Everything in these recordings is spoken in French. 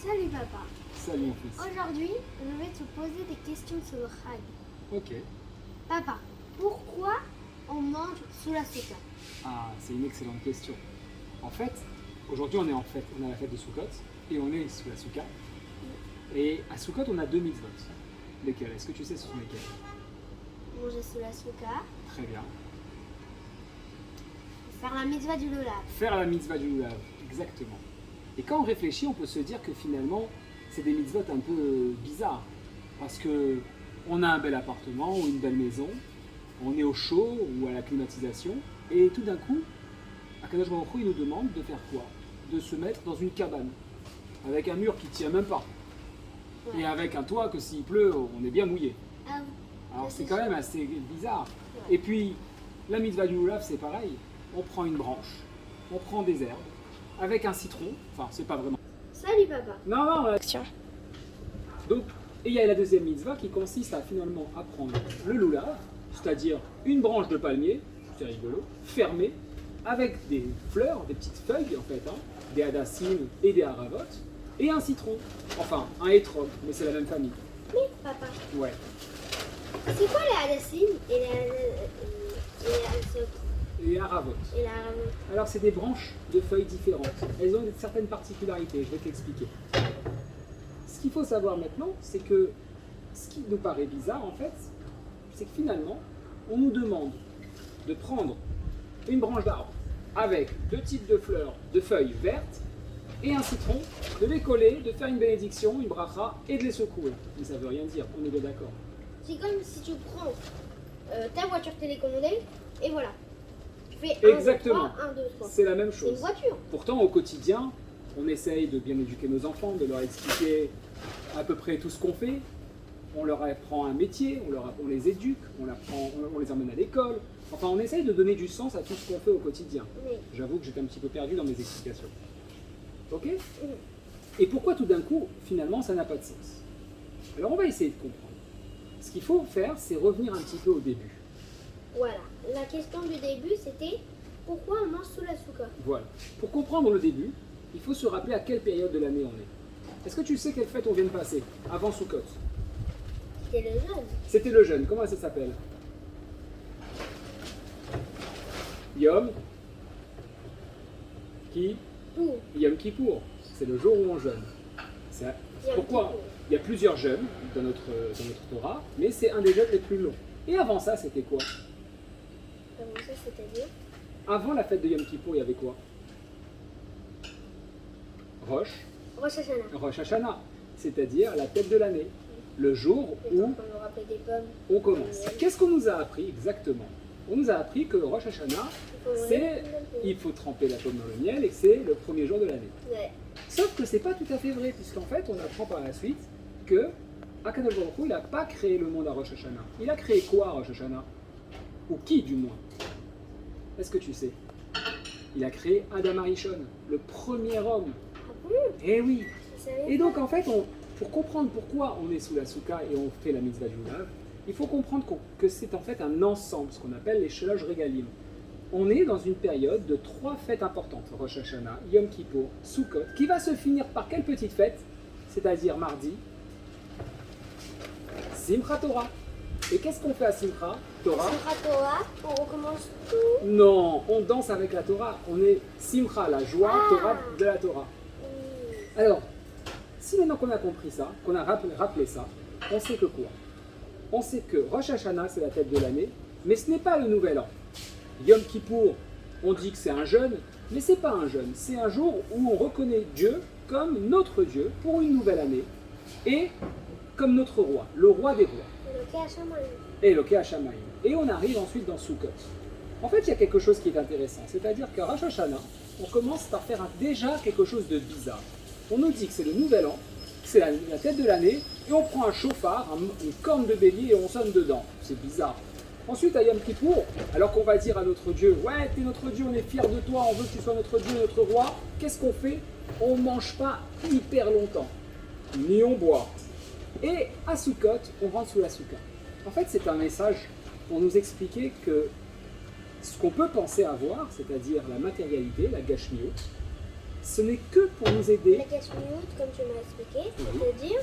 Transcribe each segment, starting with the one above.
Salut papa. Salut mon fils. Aujourd'hui, je vais te poser des questions sur le Chag. Ok. Papa, pourquoi on mange sous la souka? Ah, c'est une excellente question. En fait, aujourd'hui on est on a la fête de Sukkot et on est sous la Souka. Et à Sukkot on a deux mitzvot. Lesquels? Est-ce que tu sais ce sont lesquels? Manger sous la souka, Très bien. faire la mitzvah du lulav. Faire la mitzvah du lulav, exactement. Et quand on réfléchit, on peut se dire que finalement, c'est des mitzvot un peu bizarres. Parce que on a un bel appartement ou une belle maison, on est au chaud ou à la climatisation, et tout d'un coup, Akadosh Baruch Hu, il nous demande de faire quoi? De se mettre dans une cabane, avec un mur qui ne tient même pas, Ouais. et avec un toit que s'il pleut, on est bien mouillé. Ah, Alors Ça, c'est c'est quand sûr. même assez bizarre. Ouais. Et puis, la mitzvah du lulav, c'est pareil. On prend une branche, on prend des herbes, avec un citron, enfin c'est pas vraiment. Salut papa. Non, non, Action. donc, et il y a la deuxième mitzvah qui consiste à finalement à prendre le lulav, c'est-à-dire une branche de palmier, c'est rigolo, fermée, avec des fleurs, des petites feuilles en fait, hein, des hadassines et des haravot, et un citron, enfin un étrog, mais c'est la même famille. Oui papa. Ouais. C'est quoi les hadassines et les Et haravot. et la ramon? Alors c'est des branches de feuilles différentes. Elles ont certaines particularités, je vais t'expliquer. Ce qu'il faut savoir maintenant, c'est que ce qui nous paraît bizarre en fait, c'est que finalement, on nous demande de prendre une branche d'arbre avec deux types de fleurs, de feuilles vertes et un citron, de les coller, de faire une bénédiction, une bracha et de les secouer. Mais ça veut rien dire, on est bien d'accord. C'est comme si tu prends ta voiture télécommandée et voilà. Tu fais Exactement. 1, 2, 3. C'est la même C'est une chose. voiture. Pourtant, au quotidien, on essaye de bien éduquer nos enfants, de leur expliquer à peu près tout ce qu'on fait. On leur apprend un métier, on les éduque, on les emmène à l'école. Enfin, on essaye de donner du sens à tout ce qu'on fait au quotidien. Oui. J'avoue que j'étais un petit peu perdu dans mes explications. Ok? Mhm. Et pourquoi tout d'un coup, finalement, ça n'a pas de sens? Alors, on va essayer de comprendre. Ce qu'il faut faire, c'est revenir un petit peu au début. Voilà. La question du début, c'était pourquoi on mange sous la souka? Voilà. Pour comprendre le début, il faut se rappeler à quelle période de l'année on est. Est-ce que tu sais quelle fête on vient de passer avant Sukkot? C'était le jeûne. C'était le jeûne. Comment ça s'appelle? Yom Ki Tout. Yom Kippour. C'est le jour où on jeûne. C'est Yom pourquoi Kippour. il y a plusieurs jeûnes dans notre Torah, mais c'est un des jeûnes les plus longs. Et avant ça, c'était quoi? Comment ça, c'est-à-dire? Avant la fête de Yom Kippour, il y avait quoi? Rosh Hashanah. Rosh Hashanah, c'est-à-dire la tête de l'année, le jour Et où donc, on nous rappelait des pommes. on commence. Qu'est-ce qu'on nous a appris exactement? On nous a appris que Rosh Hashanah, c'est il faut tremper la pomme dans le miel et que c'est le premier jour de l'année. Ouais. Sauf que c'est pas tout à fait vrai, puisqu'en fait, on apprend par la suite que Akadosh Baruch Hu, il n'a pas créé le monde à Rosh Hashanah. Il a créé quoi à Rosh Hashanah? Ou qui, du moins? Est-ce que tu sais? Il a créé Adam Arishon, le premier homme. Ah bon? Eh oui! Je savais Et pas. donc, en fait, pour comprendre pourquoi on est sous la souka et on fait la mitzvah du lulav, il faut comprendre que c'est en fait un ensemble, ce qu'on appelle les shalosh regalim. On est dans une période de 3 fêtes importantes, Rosh Hashanah, Yom Kippour, Sukkot, qui va se finir par quelle petite fête? C'est-à-dire mardi, Simchat Torah. Et qu'est-ce qu'on fait à Simchat Torah? Simchat Torah, on recommence tout. Non, on danse avec la Torah. On est Simcha, la joie, Ah. Torah de la Torah. Alors, si maintenant qu'on a compris ça, qu'on a rappelé ça, on sait que quoi? On sait que Rosh Hashanah, c'est la tête de l'année, mais ce n'est pas le nouvel an. Yom Kippour, on dit que c'est un jeûne, mais c'est pas un jeûne. C'est un jour où on reconnaît Dieu comme notre Dieu pour une nouvelle année et comme notre roi, le roi des rois. Le Kachamaï. Eloké Hashamayim. Et on arrive ensuite dans Sukkot. En fait, il y a quelque chose qui est intéressant, c'est-à-dire qu'à Rosh Hashanah, on commence par faire déjà quelque chose de bizarre. On nous dit que c'est le nouvel an, c'est la tête de l'année, et on prend un chauffard, une corne de bélier, et on sonne dedans. C'est bizarre. Ensuite, à Yom Kippour, alors qu'on va dire à notre Dieu, ouais, t'es notre Dieu, on est fiers de toi, on veut que tu sois notre Dieu, notre roi, qu'est-ce qu'on fait? On ne mange pas hyper longtemps, ni on boit. Et à Sukkot, on rentre sous la souka. En fait, c'est un message pour nous expliquer que ce qu'on peut penser avoir, c'est-à-dire la matérialité, la gashmiut, ce n'est que pour nous aider. La cache minute, comme tu m'as expliqué, Oui. c'est-à-dire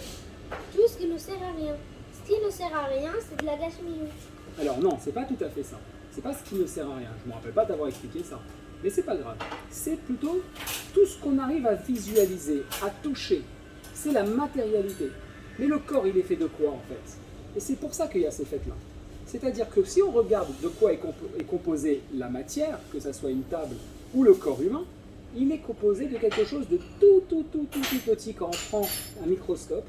tout ce qui ne sert à rien. Ce qui ne sert à rien, c'est de la gâche minute. Alors non, c'est pas tout à fait ça. C'est pas ce qui ne sert à rien. Je me rappelle pas d'avoir expliqué ça. Mais c'est pas grave. C'est plutôt tout ce qu'on arrive à visualiser, à toucher. C'est la matérialité. Mais le corps, il est fait de quoi en fait? Et c'est pour ça qu'il y a ces fêtes-là. C'est-à-dire que si on regarde de quoi est composée la matière, que ce soit une table ou le corps humain, il est composé de quelque chose de tout petit quand on prend un microscope,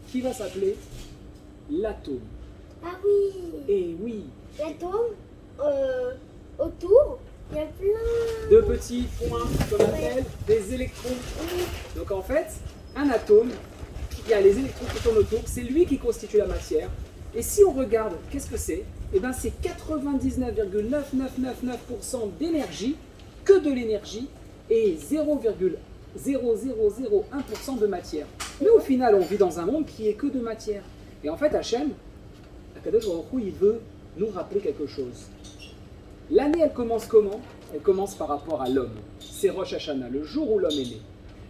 qui va s'appeler l'atome. Ah oui, Et oui, l'atome, autour, il y a plein de petits points, comme on appelle, des électrons. Oui. Donc en fait, un atome, il y a les électrons qui tournent autour, c'est lui qui constitue la matière. Et si on regarde, qu'est-ce que c'est? Eh bien c'est 99,9999% d'énergie, que de l'énergie, et 0,0001% de matière. Mais au final, on vit dans un monde qui est que de matière. Et en fait, Hachem, Akadosh Baruch Hu, il veut nous rappeler quelque chose. L'année, elle commence comment? Elle commence par rapport à l'homme. C'est Rosh Hashanah, le jour où l'homme est né.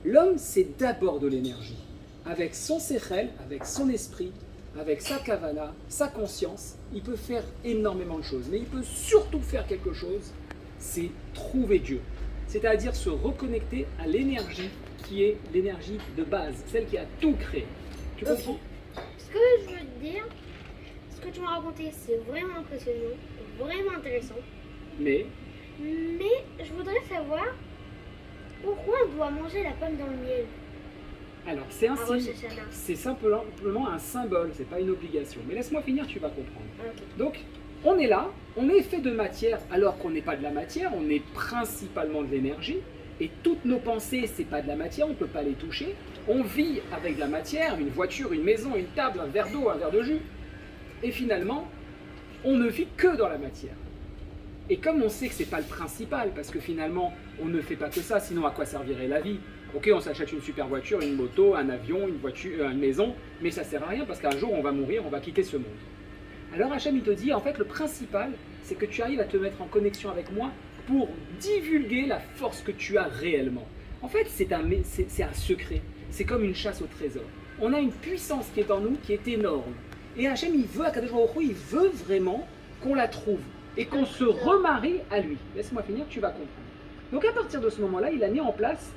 L'homme, c'est d'abord de l'énergie. Avec son sechel, avec son esprit, avec sa kavana, sa conscience, il peut faire énormément de choses. Mais il peut surtout faire quelque chose, c'est trouver Dieu. C'est-à-dire se reconnecter à l'énergie qui est l'énergie de base, celle qui a tout créé. Tu comprends? Ce que je veux te dire, ce que tu m'as raconté, c'est vraiment impressionnant, vraiment intéressant. Mais je voudrais savoir pourquoi on doit manger la pomme dans le miel alors, c'est un à Rosh signe, Hashanah. c'est simplement un symbole, c'est pas une obligation. Mais laisse-moi finir, tu vas comprendre. Ah, ok. Donc, on est là, on est fait de matière alors qu'on n'est pas de la matière, on est principalement de l'énergie. Et toutes nos pensées, c'est pas de la matière, on ne peut pas les toucher. On vit avec de la matière, une voiture, une maison, une table, un verre d'eau, un verre de jus. Et finalement, on ne vit que dans la matière. Et comme on sait que c'est pas le principal, parce que finalement, on ne fait pas que ça, sinon à quoi servirait la vie? Ok, on s'achète une super voiture, une moto, un avion, une voiture, une maison, mais ça sert à rien parce qu'un jour on va mourir, on va quitter ce monde. Alors Hachem il te dit, en fait le principal, c'est que tu arrives à te mettre en connexion avec moi pour divulguer la force que tu as réellement. En fait, c'est un secret, c'est comme une chasse au trésor. On a une puissance qui est en nous, qui est énorme. Et Hachem, il veut, Akadosh Baruch Hu, il veut vraiment qu'on la trouve et qu'on se remarie à lui. Laisse-moi finir, tu vas comprendre. Donc à partir de ce moment-là, il a mis en place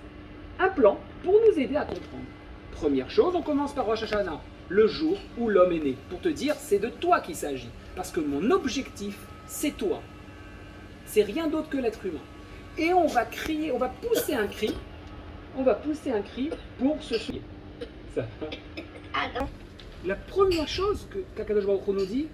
un plan pour nous aider à comprendre. Première chose, on commence par Rosh Hashanah, le jour où l'homme est né, pour te dire c'est de toi qu'il s'agit, parce que mon objectif, c'est toi. C'est rien d'autre que l'être humain. Et on va crier, on va pousser un cri pour se souvenir. La première chose qu'Akadosh Baruch Hu nous dit,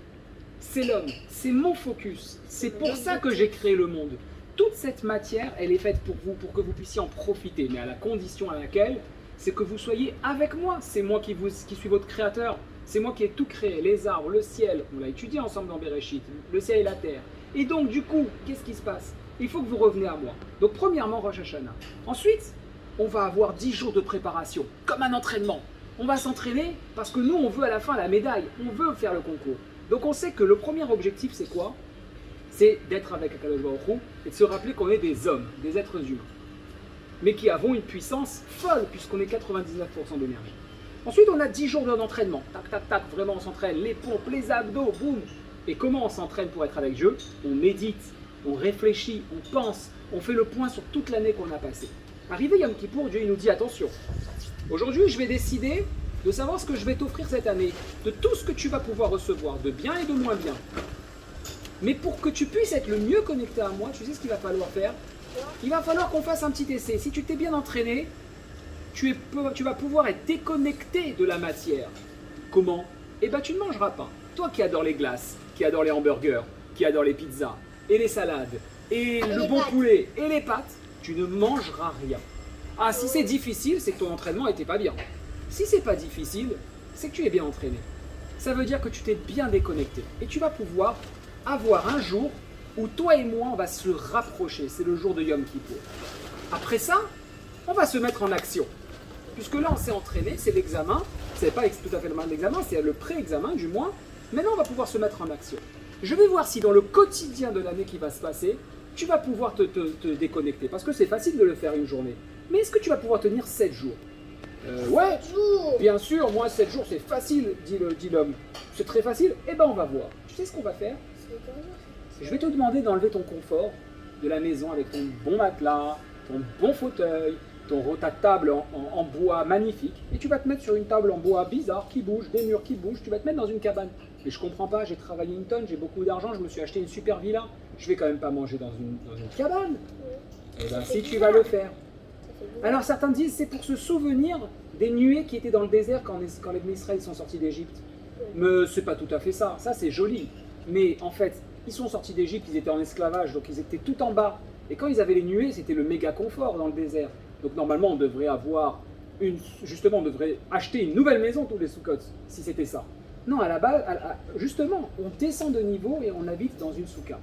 c'est l'homme, c'est mon focus. C'est pour ça que j'ai créé le monde. Toute cette matière, elle est faite pour vous, pour que vous puissiez en profiter, mais à la condition à laquelle, c'est que vous soyez avec moi. C'est moi qui suis votre créateur. C'est moi qui ai tout créé, les arbres, le ciel. On l'a étudié ensemble dans Bereshit, le ciel et la terre. Et donc, du coup, qu'est-ce qui se passe? Il faut que vous reveniez à moi. Donc, premièrement, Rosh Hashanah. Ensuite, on va avoir 10 jours de préparation, comme un entraînement. On va s'entraîner parce que nous, on veut à la fin la médaille. On veut faire le concours. Donc, on sait que le premier objectif, c'est quoi? C'est d'être avec Akadosh Baruch Hu et de se rappeler qu'on est des hommes, des êtres humains, mais qui avons une puissance folle puisqu'on est 99% d'énergie. Ensuite, on a 10 jours d'entraînement. Tac, tac, tac, vraiment on s'entraîne, les pompes, les abdos, boum. Et comment on s'entraîne pour être avec Dieu? On médite, on réfléchit, on pense, on fait le point sur toute l'année qu'on a passée. Arrivé Yom Kippour, Dieu il nous dit attention, aujourd'hui je vais décider de savoir ce que je vais t'offrir cette année, de tout ce que tu vas pouvoir recevoir, de bien et de moins bien. Mais pour que tu puisses être le mieux connecté à moi, tu sais ce qu'il va falloir faire? Il va falloir qu'on fasse un petit essai. Si tu t'es bien entraîné, tu vas pouvoir être déconnecté de la matière. Comment? Eh bien, tu ne mangeras pas. Toi qui adores les glaces, qui adores les hamburgers, qui adores les pizzas, et les salades, et le bon poulet, et les pâtes, tu ne mangeras rien. Ah, si c'est difficile, c'est que ton entraînement n'était pas bien. Si c'est pas difficile, c'est que tu es bien entraîné. Ça veut dire que tu t'es bien déconnecté. Et tu vas pouvoir avoir un jour où toi et moi, on va se rapprocher. C'est le jour de Yom Kippour. Après ça, on va se mettre en action. Puisque là, on s'est entraîné, c'est l'examen. C'est pas tout à fait le même examen, c'est le pré-examen du moins. Maintenant, on va pouvoir se mettre en action. Je vais voir si dans le quotidien de l'année qui va se passer, tu vas pouvoir te déconnecter. Parce que c'est facile de le faire une journée. Mais est-ce que tu vas pouvoir tenir 7 jours? Ouais, 7 jours. bien sûr, moi 7 jours c'est facile, dit l'homme. C'est très facile, eh ben on va voir. Tu sais ce qu'on va faire? C'est quoi, ça? Je vais te demander d'enlever ton confort de la maison avec ton bon matelas, ton bon fauteuil, ta table en bois magnifique, et tu vas te mettre sur une table en bois bizarre qui bouge, des murs qui bougent, tu vas te mettre dans une cabane. Mais je comprends pas, j'ai travaillé une tonne, j'ai beaucoup d'argent, je me suis acheté une super villa, je vais quand même pas manger dans une cabane. Ouais. Et bien Ça si fait tu bizarre. vas le faire. Ça fait bizarre. Alors certains disent c'est pour se souvenir des nuées qui étaient dans le désert quand les Israéliens sont sortis d'Égypte. Mais c'est pas tout à fait ça, ça c'est joli. Mais en fait, ils sont sortis d'Égypte, ils étaient en esclavage, donc ils étaient tout en bas. Et quand ils avaient les nuées, c'était le méga confort dans le désert. Donc normalement, on devrait avoir justement, on devrait acheter une nouvelle maison tous les Sukkot, si c'était ça. Non, à la base, justement, on descend de niveau et on habite dans une soukha.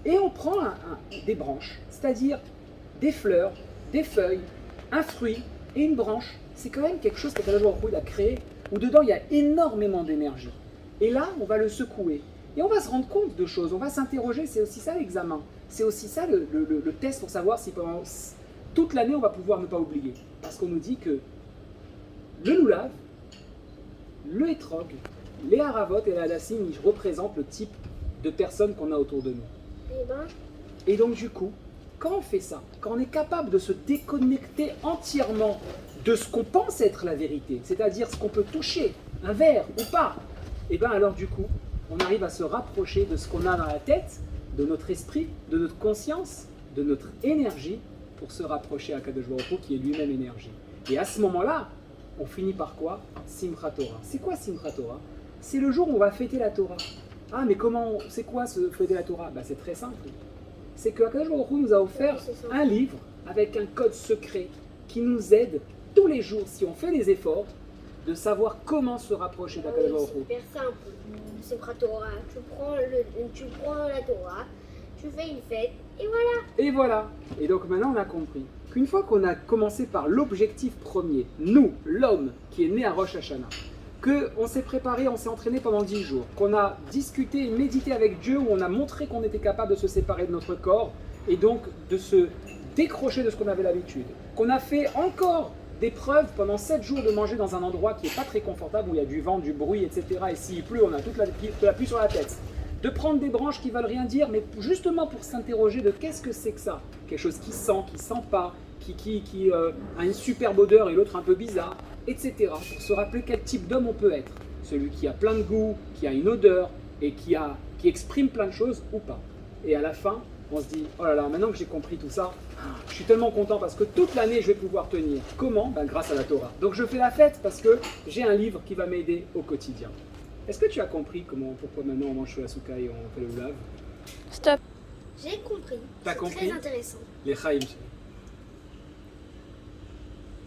Et on prend des branches, c'est-à-dire des fleurs, des feuilles, un fruit et une branche. C'est quand même quelque chose qu'Akadosh Baruch Hu a créé, où dedans il y a énormément d'énergie. Et là, on va le secouer. Et on va se rendre compte de choses, on va s'interroger, c'est aussi ça l'examen. C'est aussi ça le test pour savoir si pendant toute l'année on va pouvoir ne pas oublier. Parce qu'on nous dit que le loulav, le hétrog, les haravot et la hadassim, ils représentent le type de personnes qu'on a autour de nous. Eh ben, Et donc du coup, quand on fait ça, quand on est capable de se déconnecter entièrement de ce qu'on pense être la vérité, c'est-à-dire ce qu'on peut toucher, un verre ou pas, et bien alors du coup, on arrive à se rapprocher de ce qu'on a dans la tête, de notre esprit, de notre conscience, de notre énergie, pour se rapprocher à Kadosh Baruch Hu, qui est lui-même énergie. Et à ce moment-là, on finit par quoi? Simchat Torah. C'est quoi Simchat Torah? C'est le jour où on va fêter la Torah. Ah, mais comment, c'est quoi fêter la Torah? Ben, c'est très simple. C'est que Kadosh Baruch Hu nous a offert un livre avec un code secret qui nous aide tous les jours, si on fait des efforts, de savoir comment se rapprocher ah d'Akadosh oui, Baruch c'est Hu. hyper simple. C'est Torah. Tu prends la Torah, tu fais une fête, et voilà. Et voilà. Et donc maintenant on a compris qu'une fois qu'on a commencé par l'objectif premier, nous, l'homme qui est né à Rosh Hashanah, qu'on s'est préparé, on s'est entraîné pendant 10 jours, qu'on a discuté et médité avec Dieu, où on a montré qu'on était capable de se séparer de notre corps et donc de se décrocher de ce qu'on avait l'habitude, qu'on a fait encore des preuves pendant 7 jours de manger dans un endroit qui n'est pas très confortable, où il y a du vent, du bruit, etc. Et s'il pleut, on a toute la pluie sur la tête. De prendre des branches qui veulent rien dire, mais justement pour s'interroger de qu'est-ce que c'est que ça? Quelque chose qui sent pas, qui a une superbe odeur et l'autre un peu bizarre, etc. Pour se rappeler quel type d'homme on peut être. Celui qui a plein de goût, qui a une odeur et qui exprime plein de choses ou pas. Et à la fin, on se dit, oh là là, maintenant que j'ai compris tout ça, je suis tellement content parce que toute l'année je vais pouvoir tenir. Comment? Ben, grâce à la Torah. Donc je fais la fête parce que j'ai un livre qui va m'aider au quotidien. Est-ce que tu as compris pourquoi maintenant on mange sur la souka et on fait le lulav? Stop. J'ai compris. T'as C'est compris? très intéressant. Les chaim.